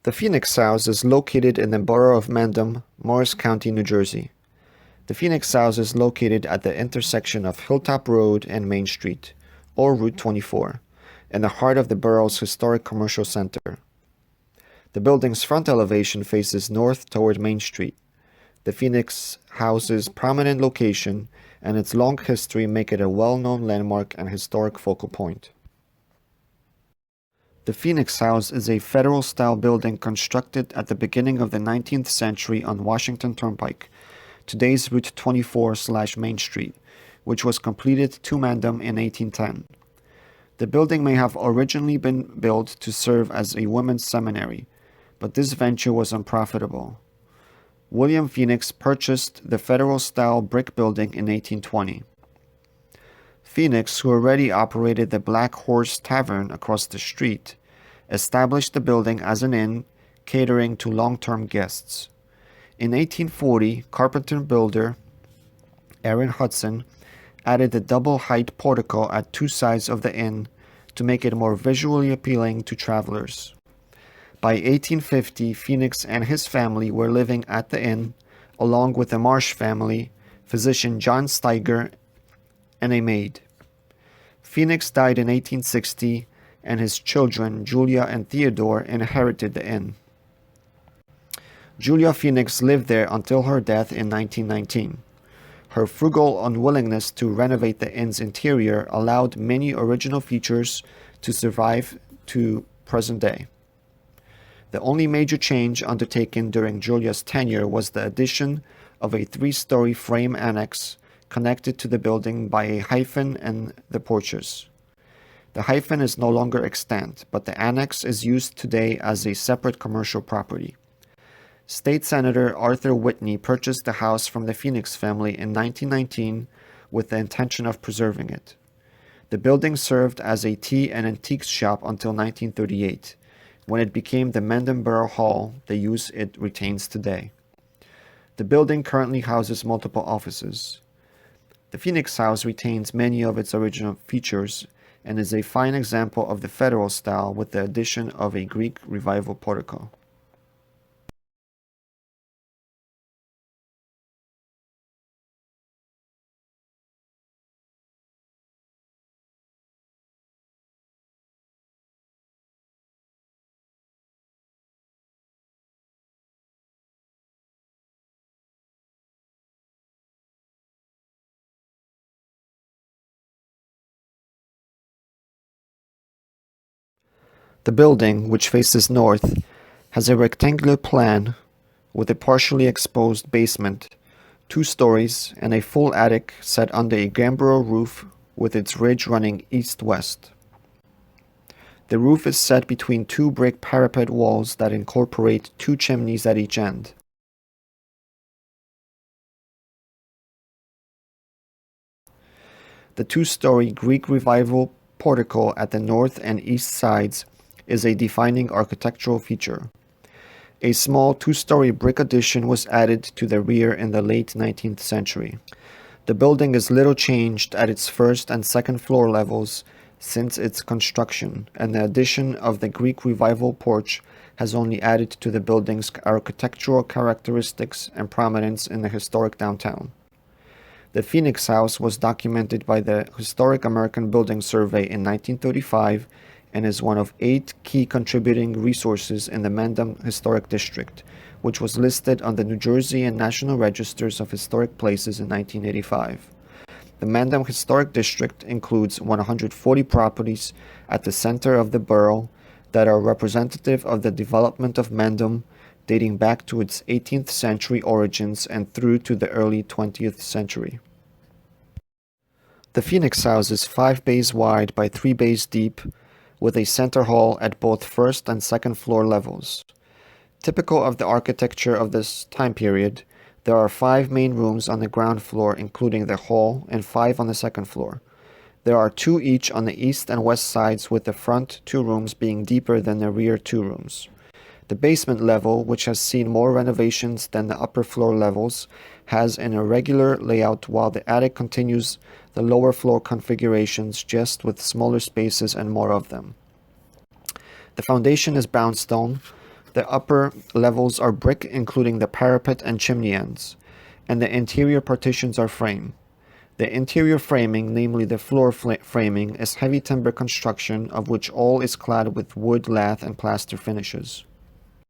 The Phoenix House is located in the borough of Mandam, Morris County, New Jersey. The Phoenix House is located at the intersection of Hilltop Road and Main Street, or Route 24, in the heart of the borough's historic commercial center. The building's front elevation faces north toward Main Street. The Phoenix House's prominent location and its long history make it a well-known landmark and historic focal point. The Phoenix House is a federal-style building constructed at the beginning of the 19th century on Washington Turnpike, today's Route 24/Main Street, which was completed to Mandam in 1810. The building may have originally been built to serve as a women's seminary, but this venture was unprofitable. William Phoenix purchased the federal-style brick building in 1820. Phoenix, who already operated the Black Horse Tavern across the street, established the building as an inn catering to long-term guests. In 1840, carpenter-builder Aaron Hudson added the double-height portico at two sides of the inn to make it more visually appealing to travelers. By 1850, Phoenix and his family were living at the inn, along with the Marsh family, physician John Steiger, and a maid. Phoenix died in 1860, and his children, Julia and Theodore, inherited the inn. Julia Phoenix lived there until her death in 1919. Her frugal unwillingness to renovate the inn's interior allowed many original features to survive to present day. The only major change undertaken during Julia's tenure was the addition of a three-story frame annex connected to the building by a hyphen and the porches. The hyphen is no longer extant, but the annex is used today as a separate commercial property. State Senator Arthur Whitney purchased the house from the Phoenix family in 1919 with the intention of preserving it. The building served as a tea and antiques shop until 1938, when it became the Mendham Borough Hall, the use it retains today. The building currently houses multiple offices. The Phoenix House retains many of its original features and is a fine example of the federal style with the addition of a Greek Revival portico. The building, which faces north, has a rectangular plan with a partially exposed basement, 2 stories, and a full attic set under a gambrel roof with its ridge running east-west. The roof is set between 2 brick parapet walls that incorporate 2 chimneys at each end. The 2-story Greek Revival portico at the north and east sides is a defining architectural feature. A small 2-story brick addition was added to the rear in the late 19th century. The building is little changed at its first and second floor levels since its construction, and the addition of the Greek Revival porch has only added to the building's architectural characteristics and prominence in the historic downtown. The Phoenix House was documented by the Historic American Building Survey in 1935 and is one of 8 key contributing resources in the Mandam Historic District, which was listed on the New Jersey and National Registers of Historic Places in 1985. The Mandam Historic District includes 140 properties at the center of the borough that are representative of the development of Mandam, dating back to its 18th century origins and through to the early 20th century. The Phoenix House is 5 bays wide by 3 bays deep, with a center hall at both first and second floor levels. Typical of the architecture of this time period, there are 5 main rooms on the ground floor, including the hall, and 5 on the second floor. There are 2 each on the east and west sides, with the front 2 rooms being deeper than the rear 2 rooms. The basement level, which has seen more renovations than the upper floor levels, has an irregular layout, while the attic continues the lower floor configurations, just with smaller spaces and more of them. The foundation is brownstone, The upper levels are brick, including the parapet and chimney ends, and the interior partitions are frame. The interior framing, namely the floor framing, is heavy timber construction of which all is clad with wood, lath, and plaster finishes.